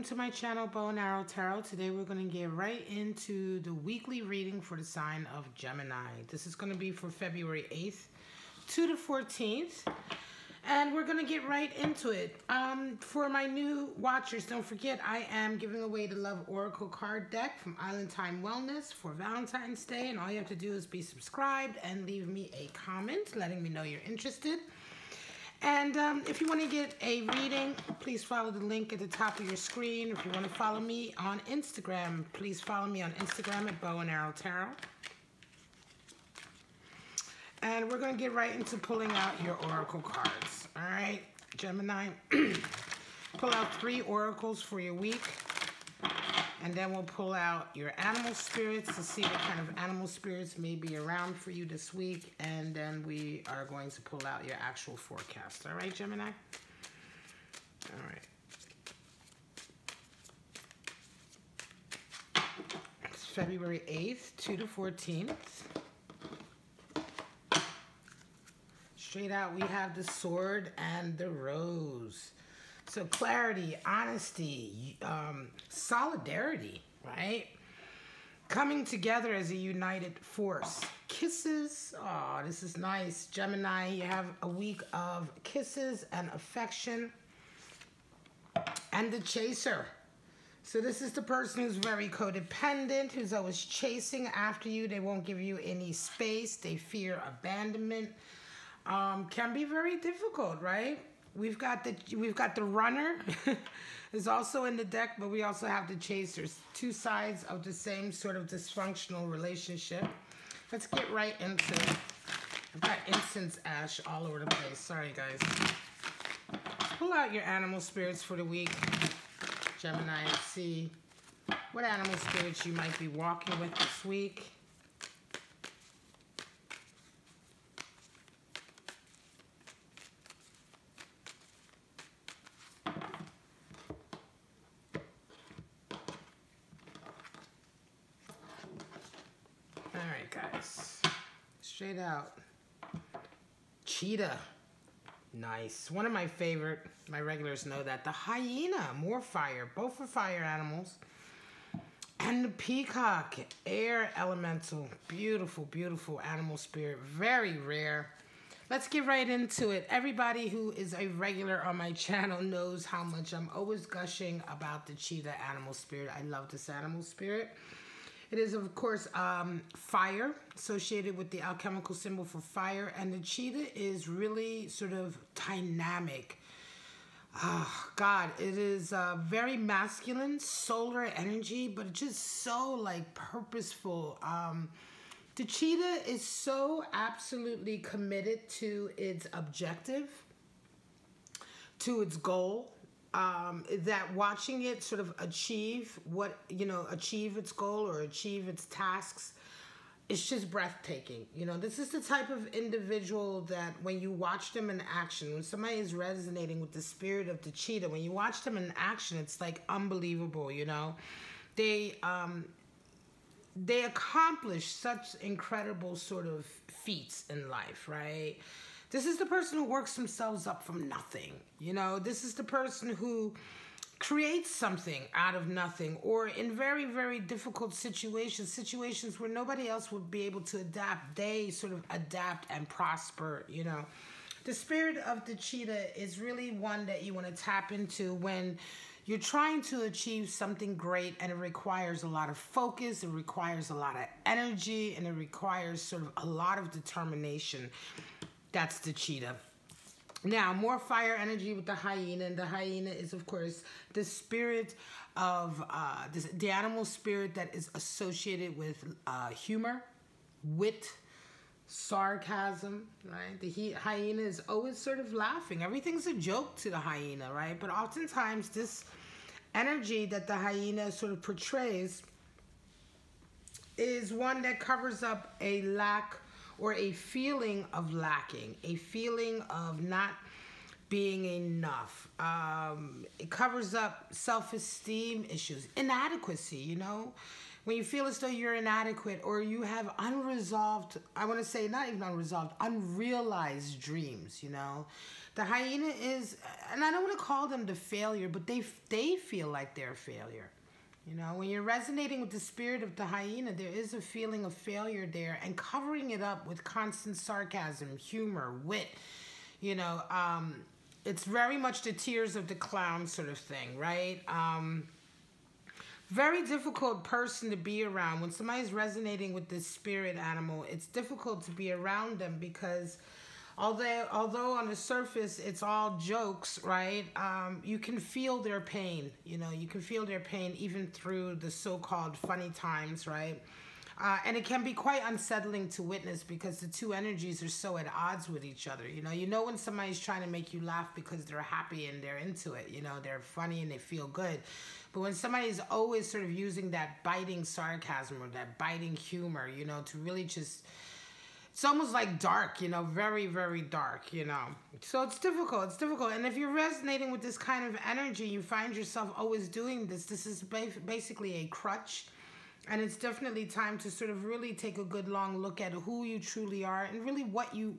welcome to my channel, Bow and Arrow Tarot. Today we're going to get right into the weekly reading for the sign of Gemini. This is going to be for February 8th to the 14th. And we're going to get right into it. For my new watchers, don't forget I am giving away the Love Oracle card deck from Island Time Wellness for Valentine's Day. And all you have to do is be subscribed and leave me a comment letting me know you're interested. And if you want to get a reading, please follow the link at the top of your screen. If you want to follow me on Instagram, please follow me on Instagram at Bow and Arrow Tarot. And we're going to get right into pulling out your oracle cards. All right, Gemini, pull out 3 oracles for your week. And then we'll pull out your animal spirits to see what kind of animal spirits may be around for you this week. And then we are going to pull out your actual forecast. All right, Gemini? All right. It's February 8th to the 14th. Straight out, we have the Sword and the Rose. So clarity, honesty, solidarity, right? Coming together as a united force. Kisses, oh, this is nice. Gemini, you have a week of kisses and affection. And the Chaser. So this is the person who's very codependent, who's always chasing after you. They won't give you any space. They fear abandonment. Can be very difficult, right? We've got the Runner is also in the deck, but we also have the Chasers. 2 sides of the same sort of dysfunctional relationship. Let's get right into it. I've got incense ash all over the place. Sorry, guys. Pull out your animal spirits for the week, Gemini, and see what animal spirits you might be walking with this week. Guys, straight out. Cheetah. Nice. One of my favorite. My regulars know that. The hyena. More fire. Both are fire animals. And the peacock. Air elemental. Beautiful, beautiful animal spirit. Very rare. Let's get right into it. Everybody who is a regular on my channel knows how much I'm always gushing about the cheetah animal spirit. I love this animal spirit. It is, of course, fire, associated with the alchemical symbol for fire. And the cheetah is really sort of dynamic. Oh, God, it is very masculine, solar energy, but just so, like, purposeful. The cheetah is so absolutely committed to its objective, to its goal. That watching it sort of achieve its goal or achieve its tasks, it's just breathtaking. You know, this is the type of individual that when you watch them in action, when somebody is resonating with the spirit of the cheetah, when you watch them in action, it's like unbelievable, you know. They accomplish such incredible sort of feats in life, right? This is the person who works themselves up from nothing. You know, this is the person who creates something out of nothing, or in very, very difficult situations where nobody else would be able to adapt. They sort of adapt and prosper, you know. The spirit of the cheetah is really one that you want to tap into when you're trying to achieve something great, and it requires a lot of focus, it requires a lot of energy, and it requires sort of a lot of determination. That's the cheetah. Now, more fire energy with the hyena. And the hyena is, of course, the spirit of, the animal spirit that is associated with humor, wit, sarcasm, right? The hyena is always sort of laughing. Everything's a joke to the hyena, right? But oftentimes this energy that the hyena sort of portrays is one that covers up a lack or a feeling of lacking, a feeling of not being enough. It covers up self-esteem issues, inadequacy, you know. when you feel as though you're inadequate or you have unresolved, I want to say not even unresolved, unrealized dreams, you know. The hyena is, and I don't want to call them the failure, but they feel like they're a failure. You know, when you're resonating with the spirit of the hyena, there is a feeling of failure there, and covering it up with constant sarcasm, humor, wit, you know, it's very much the tears of the clown sort of thing, right? Very difficult person to be around. When somebody's resonating with this spirit animal, it's difficult to be around them because although on the surface it's all jokes, right? You can feel their pain. You know, you can feel their pain even through the so-called funny times, right? And it can be quite unsettling to witness because the two energies are so at odds with each other. You know when somebody's trying to make you laugh because they're happy and they're into it. You know, they're funny and they feel good. But when somebody's always sort of using that biting sarcasm or that biting humor, you know, to really just, it's almost like dark, you know, very, very dark, you know. So it's difficult. It's difficult. And if you're resonating with this kind of energy, you find yourself always doing this. This is basically a crutch. And it's definitely time to sort of really take a good long look at who you truly are and really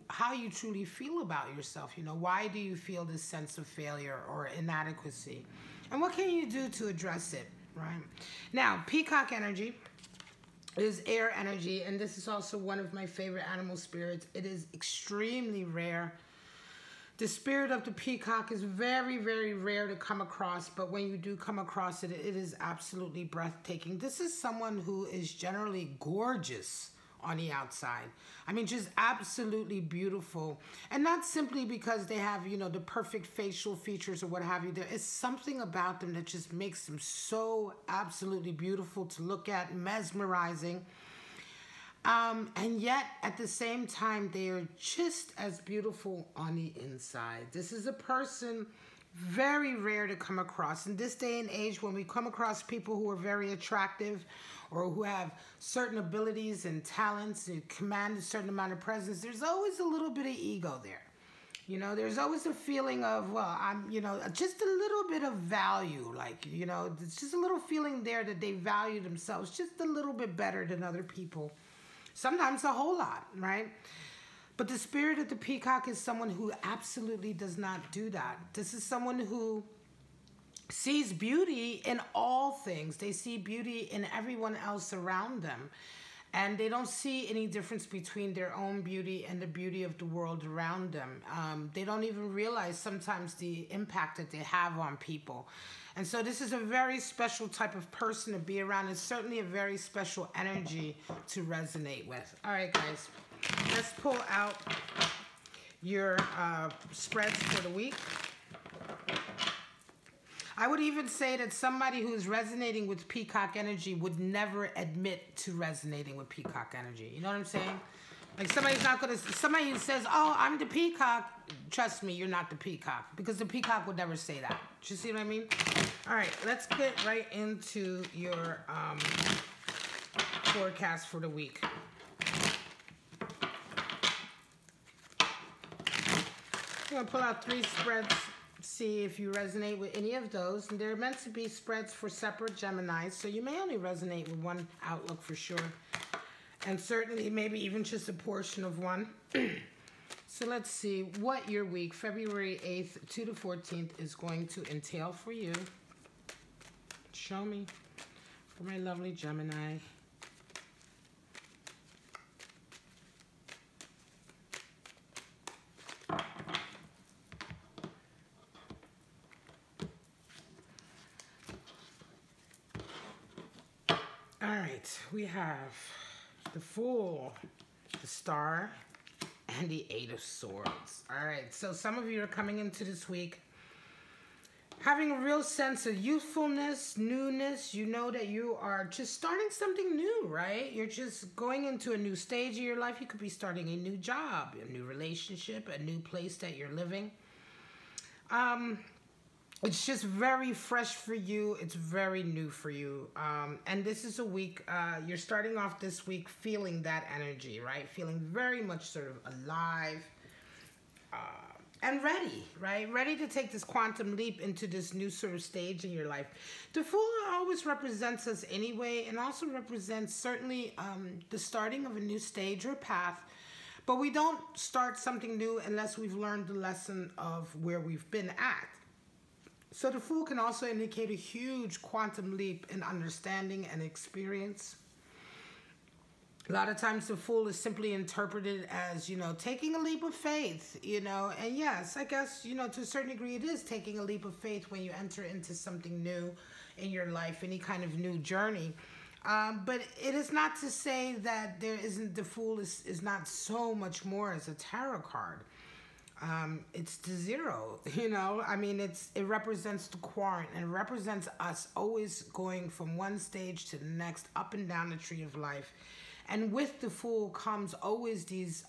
how you truly feel about yourself. You know, why do you feel this sense of failure or inadequacy? And what can you do to address it, right? Now, peacock energy is air energy, and this is also one of my favorite animal spirits. It is extremely rare. The spirit of the peacock is very, very rare to come across, but when you do come across it, it is absolutely breathtaking. This is someone who is generally gorgeous on the outside. I mean, just absolutely beautiful. And not simply because they have, you know, the perfect facial features or what have you. There is something about them that just makes them so absolutely beautiful to look at, mesmerizing. And yet, at the same time, they are just as beautiful on the inside. This is a person very rare to come across. In this day and age, when we come across people who are very attractive or who have certain abilities and talents and command a certain amount of presence, there's always a little bit of ego there. You know, there's always a feeling of, well, I'm, you know, just a little bit of value. Like, you know, it's just a little feeling there that they value themselves just a little bit better than other people. Sometimes a whole lot, right? But the spirit of the peacock is someone who absolutely does not do that. This is someone who sees beauty in all things. They see beauty in everyone else around them. And they don't see any difference between their own beauty and the beauty of the world around them. They don't even realize sometimes the impact that they have on people. And so this is a very special type of person to be around. It's certainly a very special energy to resonate with. All right, guys, let's pull out your spreads for the week. I would even say that somebody who's resonating with peacock energy would never admit to resonating with peacock energy. You know what I'm saying? Like somebody who says, oh, I'm the peacock, trust me, you're not the peacock. Because the peacock would never say that. Do you see what I mean? All right, let's get right into your forecast for the week. I'm going to pull out 3 spreads, see if you resonate with any of those. And they're meant to be spreads for separate Geminis, so you may only resonate with one outlook for sure. And certainly maybe even just a portion of one. So let's see what your week, February 8th to the 14th, is going to entail for you. Show me for my lovely Gemini. All right, we have the Fool, the Star, and the 8 of Swords. All right, so some of you are coming into this week having a real sense of youthfulness, newness. You know that you are just starting something new, right? You're just going into a new stage of your life. You could be starting a new job, a new relationship, a new place that you're living. It's just very fresh for you. It's very new for you. And this is a week, you're starting off this week feeling that energy, right? Feeling very much sort of alive, and ready, right? Ready to take this quantum leap into this new sort of stage in your life. The Fool always represents us anyway, and also represents certainly the starting of a new stage or path. But we don't start something new unless we've learned the lesson of where we've been at. So the Fool can also indicate a huge quantum leap in understanding and experience. A lot of times the Fool is simply interpreted as, you know, taking a leap of faith, you know. And yes, I guess, you know, to a certain degree it is taking a leap of faith when you enter into something new in your life, any kind of new journey. But it is not to say that there isn't, the Fool is not so much more as a tarot card. It's the zero, you know. I mean, it represents the quadrant, and it represents us always going from one stage to the next, up and down the tree of life. And with the Fool comes always these,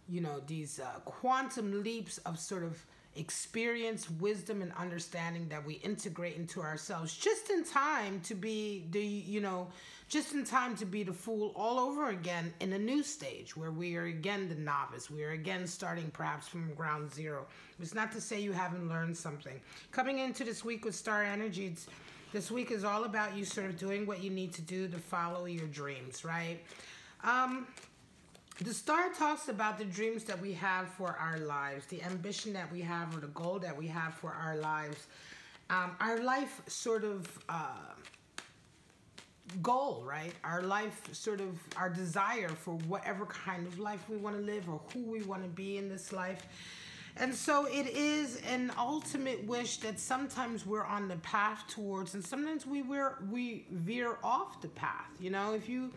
you know, these quantum leaps of sort of experience, wisdom, and understanding that we integrate into ourselves just in time to be the, you know, just in time to be the Fool all over again in a new stage where we are again the novice. We are again starting perhaps from ground zero. It's not to say you haven't learned something. Coming into this week with star energy, this week is all about you sort of doing what you need to do to follow your dreams, right? The star talks about the dreams that we have for our lives, the ambition that we have, or the goal that we have for our lives. Our life sort of goal, right? Our life sort of, our desire for whatever kind of life we want to live or who we want to be in this life. And so it is an ultimate wish that sometimes we're on the path towards, and sometimes we veer off the path. You know, if you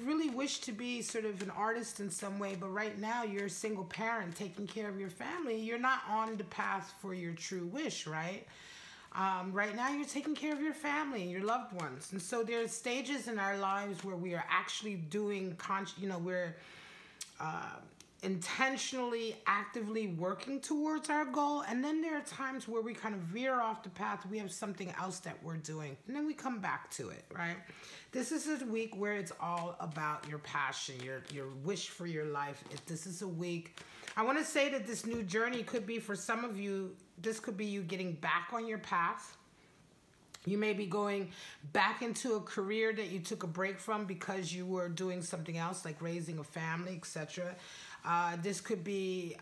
really wish to be sort of an artist in some way, but right now you're a single parent taking care of your family, you're not on the path for your true wish, right? Right now you're taking care of your family and your loved ones. And so there's stages in our lives where we are actually doing, you know, we're intentionally, actively working towards our goal. And then there are times where we kind of veer off the path. We have something else that we're doing, and then we come back to it, right? This is a week where it's all about your passion, your wish for your life. This is a week. I want to say that this new journey could be, for some of you, this could be you getting back on your path. You may be going back into a career that you took a break from because you were doing something else, like raising a family, etc. This could be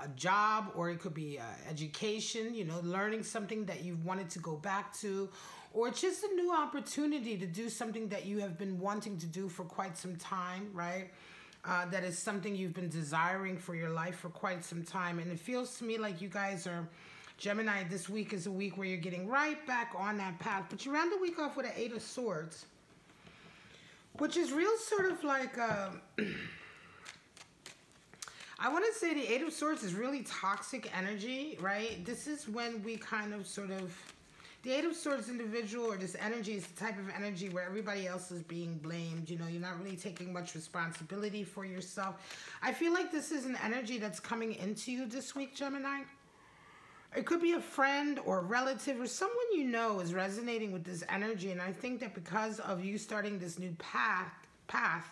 a job, or it could be education, you know, learning something that you wanted to go back to, or it's just a new opportunity to do something that you have been wanting to do for quite some time, right? That is something you've been desiring for your life for quite some time. And it feels to me like you guys are, Gemini, this week is a week where you're getting right back on that path. But you round the week off with an 8 of Swords, which is real sort of like... I want to say the 8 of Swords is really toxic energy, right? This is when we kind of sort of... The 8 of Swords individual, or this energy, is the type of energy where everybody else is being blamed. You know, you're not really taking much responsibility for yourself. I feel like this is an energy that's coming into you this week, Gemini. It could be a friend or a relative or someone you know is resonating with this energy. And I think that because of you starting this new path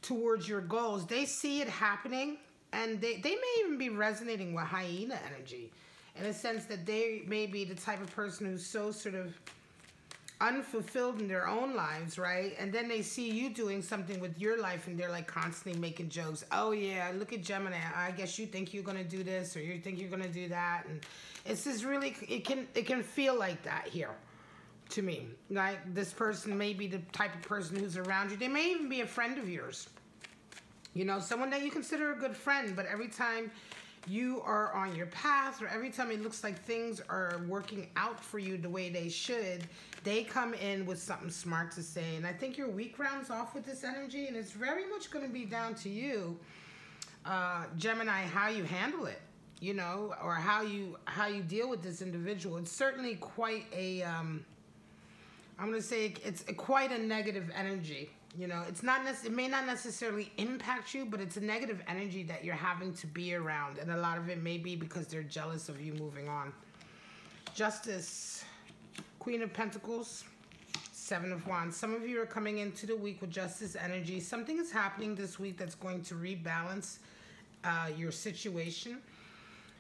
towards your goals, they see it happening. And they may even be resonating with hyena energy, in a sense that they may be the type of person who's so sort of unfulfilled in their own lives, right? And then they see you doing something with your life, and they're like constantly making jokes. Oh yeah, look at Gemini. I guess you think you're gonna do this, or you think you're gonna do that, and it's just really, it can feel like that here to me. Like this person may be the type of person who's around you. They may even be a friend of yours. You know, someone that you consider a good friend, but every time you are on your path, or every time it looks like things are working out for you the way they should, they come in with something smart to say. And I think your week rounds off with this energy, and it's very much going to be down to you, Gemini, how you handle it, you know, or how you deal with this individual. It's certainly quite a, I'm going to say it's quite a negative energy. You know, it's not it may not necessarily impact you, but it's a negative energy that you're having to be around. And a lot of it may be because they're jealous of you moving on. Justice, Queen of Pentacles, 7 of Wands. Some of you are coming into the week with Justice energy. Something is happening this week that's going to rebalance your situation.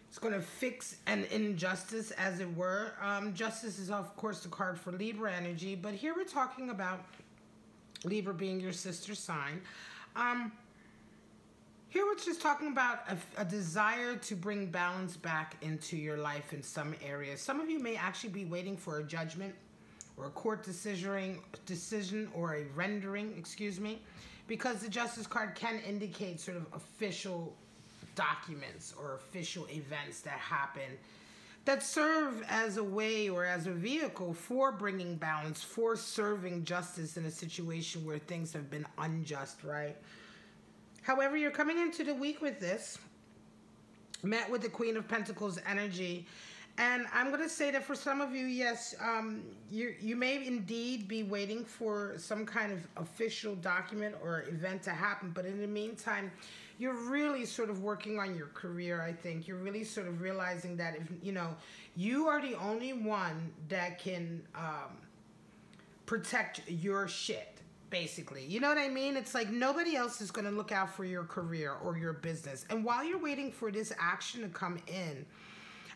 It's going to fix an injustice, as it were. Justice is, of course, the card for Libra energy, but here we're talking about Libra being your sister sign. Here we're just talking about a desire to bring balance back into your life in some areas. Some of you may actually be waiting for a judgment or a court decision or a rendering, excuse me, because the Justice card can indicate sort of official documents or official events that happen that serve as a way or as a vehicle for bringing balance, for serving justice in a situation where things have been unjust, right? However, you're coming into the week with this, met with the Queen of Pentacles energy, and I'm going to say that for some of you, yes, you may indeed be waiting for some kind of official document or event to happen, but in the meantime, you're really sort of working on your career, I think. You're really sort of realizing that, if you are the only one that can protect your shit. Basically, you know what I mean? It's like nobody else is going to look out for your career or your business. And while you're waiting for this action to come in,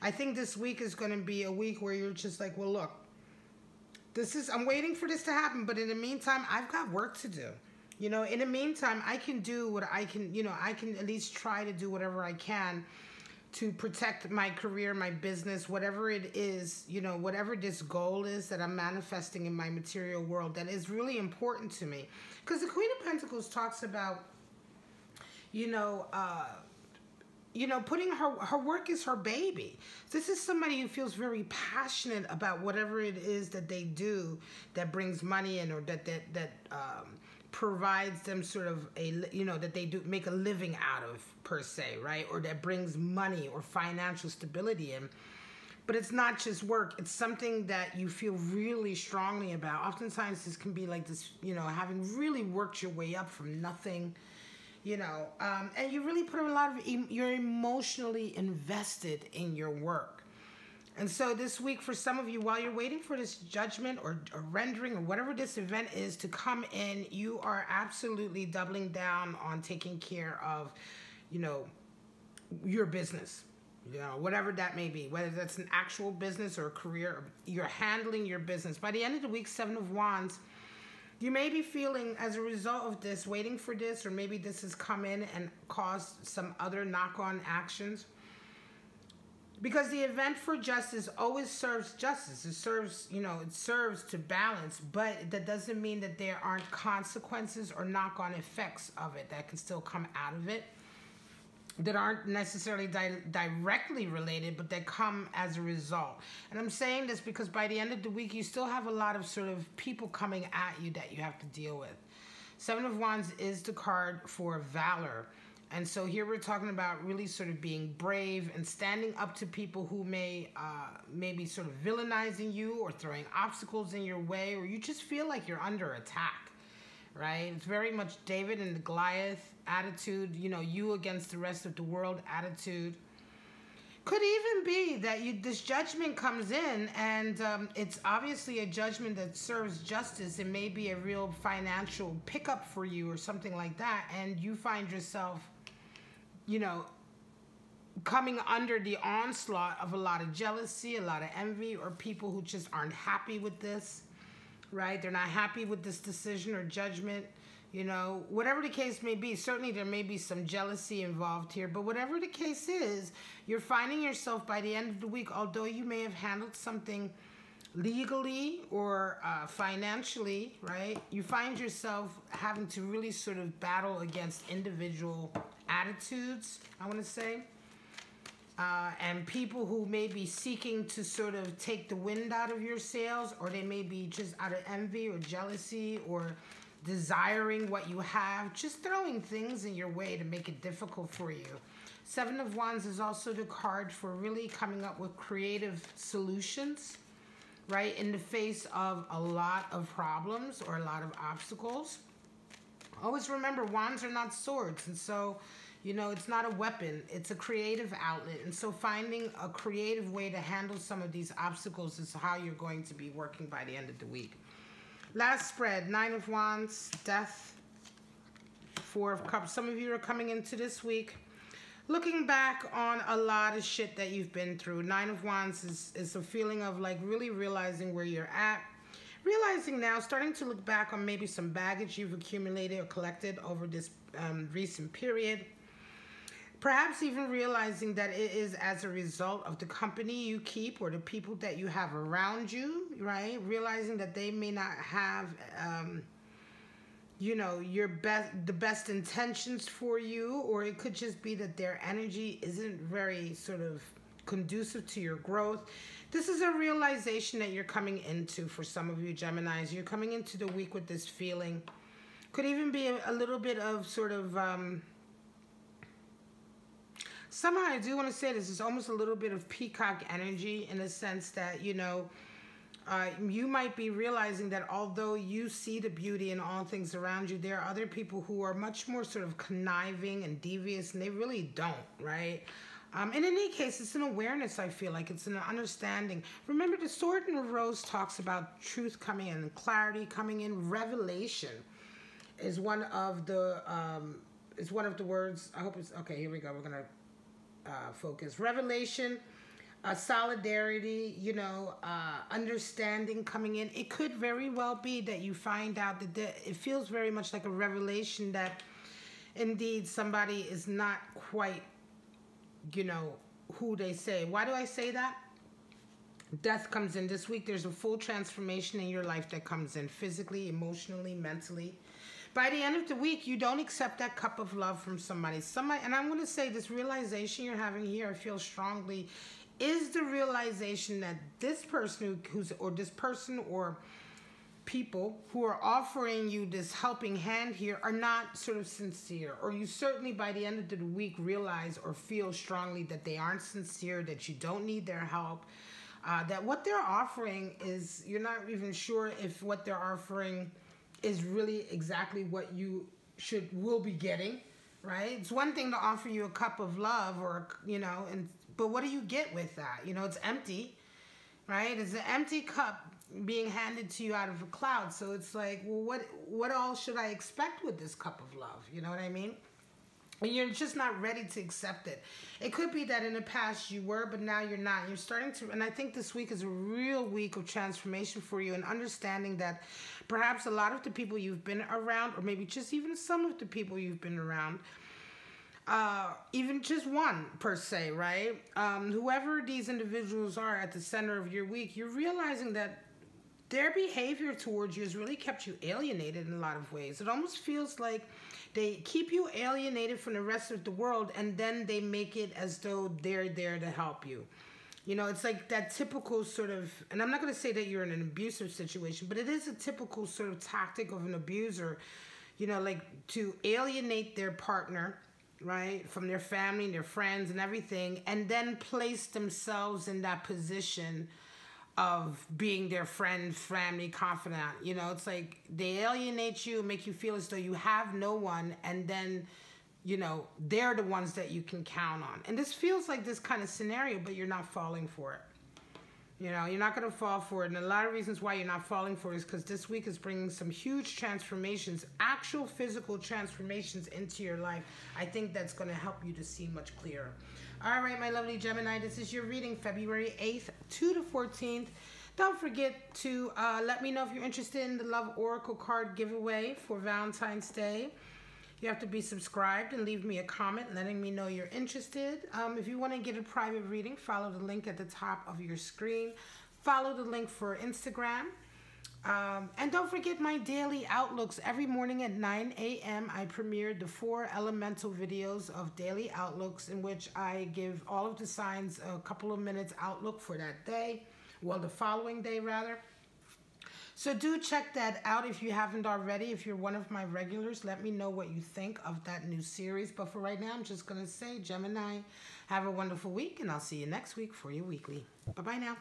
I think this week is going to be a week where you're just like, well, look, I'm waiting for this to happen. But in the meantime, I've got work to do. In the meantime, I can do what I can, I can at least try to do whatever I can to protect my career, my business, whatever it is, whatever this goal is that I'm manifesting in my material world that is really important to me. Because the Queen of Pentacles talks about, putting her work is her baby. This is somebody who feels very passionate about whatever it is that they do that brings money in, or that provides them sort of that they do make a living out of, per se, right? Or that brings money or financial stability in. But it's not just work. It's something that you feel really strongly about. Oftentimes this can be like this, having really worked your way up from nothing, and you really put a lot of, you're emotionally invested in your work. And so this week, for some of you, while you're waiting for this judgment or rendering or whatever this event is to come in, you are absolutely doubling down on taking care of, your business, whatever that may be, whether that's an actual business or a career, you're handling your business. By the end of the week, 7 of Wands, you may be feeling, as a result of this, waiting for this, or maybe this has come in and caused some other knock-on actions. Because the event for justice always serves justice. It serves, it serves to balance, but that doesn't mean that there aren't consequences or knock-on effects of it that can still come out of it, that aren't necessarily directly related, but that come as a result. And I'm saying this because by the end of the week, you still have a lot of sort of people coming at you that you have to deal with. 7 of Wands is the card for valor. And so here we're talking about really sort of being brave and standing up to people who may be sort of villainizing you or throwing obstacles in your way, or you just feel like you're under attack, right? It's very much David and the Goliath attitude, you against the rest of the world attitude. Could even be that this judgment comes in and it's obviously a judgment that serves justice. It may be a real financial pickup for you or something like that, and you find yourself coming under the onslaught of a lot of jealousy, a lot of envy, or people who just aren't happy with this, right? They're not happy with this decision or judgment, whatever the case may be. Certainly there may be some jealousy involved here, but whatever the case is, you're finding yourself by the end of the week, although you may have handled something legally or financially, right? You find yourself having to really sort of battle against individual attitudes, I want to say, and people who may be seeking to sort of take the wind out of your sails, or they may be just out of envy or jealousy or desiring what you have, just throwing things in your way to make it difficult for you. 7 of Wands is also the card for really coming up with creative solutions, right, in the face of a lot of problems or a lot of obstacles. Always remember, wands are not swords, and so, it's not a weapon. It's a creative outlet, and so finding a creative way to handle some of these obstacles is how you're going to be working by the end of the week. Last spread, 9 of Wands, Death, 4 of Cups. Some of you are coming into this week looking back on a lot of shit that you've been through. Nine of Wands is a feeling of like really realizing where you're at. Realizing now, starting to look back on maybe some baggage you've accumulated or collected over this recent period. Perhaps even realizing that it is as a result of the company you keep or the people that you have around you, right? Realizing that they may not have, you know, the best intentions for you, or it could just be that their energy isn't very sort of conducive to your growth. This is a realization that you're coming into for some of you Geminis. You're coming into the week with this feeling. Could even be a little bit of sort of... somehow I do want to say this is almost a little bit of peacock energy in the sense that, you know, you might be realizing that although you see the beauty in all things around you, there are other people who are much more sort of conniving and devious, and they really don't, right? In any case, it's an awareness, I feel like. It's an understanding. Remember, the Sword and the Rose talks about truth coming in, clarity coming in. Revelation is one of the words. I hope it's... Okay, here we go. We're going to focus. Revelation, solidarity, you know, understanding coming in. It could very well be that you find out that it feels very much like a revelation that indeed somebody is not quite, you know, who they say. Why do I say that? Death comes in this week. There's a full transformation in your life that comes in physically, emotionally, mentally. By the end of the week, you don't accept that cup of love from somebody. And I'm going to say this realization you're having here, I feel strongly, is the realization that this person or people who are offering you this helping hand here are not sort of sincere. Or you certainly by the end of the week realize or feel strongly that they aren't sincere, that you don't need their help, that what they're offering is, you're not even sure if what they're offering is really exactly what you will be getting, right? It's one thing to offer you a cup of love or, you know, but what do you get with that? You know, it's empty, right? It's an empty cup being handed to you out of a cloud. So it's like, well, what all should I expect with this cup of love? You know what I mean? And you're just not ready to accept it. It could be that in the past you were, but now you're not. You're starting to, and I think this week is a real week of transformation for you, and understanding that perhaps a lot of the people you've been around, or maybe just even some of the people you've been around, even just one per se, right? Whoever these individuals are at the center of your week, you're realizing that their behavior towards you has really kept you alienated in a lot of ways. It almost feels like they keep you alienated from the rest of the world, and then they make it as though they're there to help you. You know, it's like that typical sort of, and I'm not going to say that you're in an abusive situation, but it is a typical sort of tactic of an abuser, you know, like to alienate their partner, right, from their family and their friends and everything, and then place themselves in that position of being their friend, family, confidant. You know, it's like they alienate you, make you feel as though you have no one, and then, you know, they're the ones that you can count on. And this feels like this kind of scenario, but you're not falling for it. You know, you're not going to fall for it. And a lot of reasons why you're not falling for it is because this week is bringing some huge transformations, actual physical transformations into your life. I think that's going to help you to see much clearer. All right, my lovely Gemini, this is your reading, February 8th to the 14th. Don't forget to let me know if you're interested in the Love Oracle card giveaway for Valentine's Day. You have to be subscribed and leave me a comment letting me know you're interested. If you want to get a private reading, follow the link at the top of your screen. Follow the link for Instagram. And don't forget my daily outlooks. Every morning at 9 a.m. I premiered the 4 elemental videos of daily outlooks, in which I give all of the signs a couple of minutes outlook for that day. Well, the following day, rather. So do check that out if you haven't already. If you're one of my regulars, let me know what you think of that new series. But for right now, I'm just going to say, Gemini, have a wonderful week, and I'll see you next week for your weekly. Bye-bye now.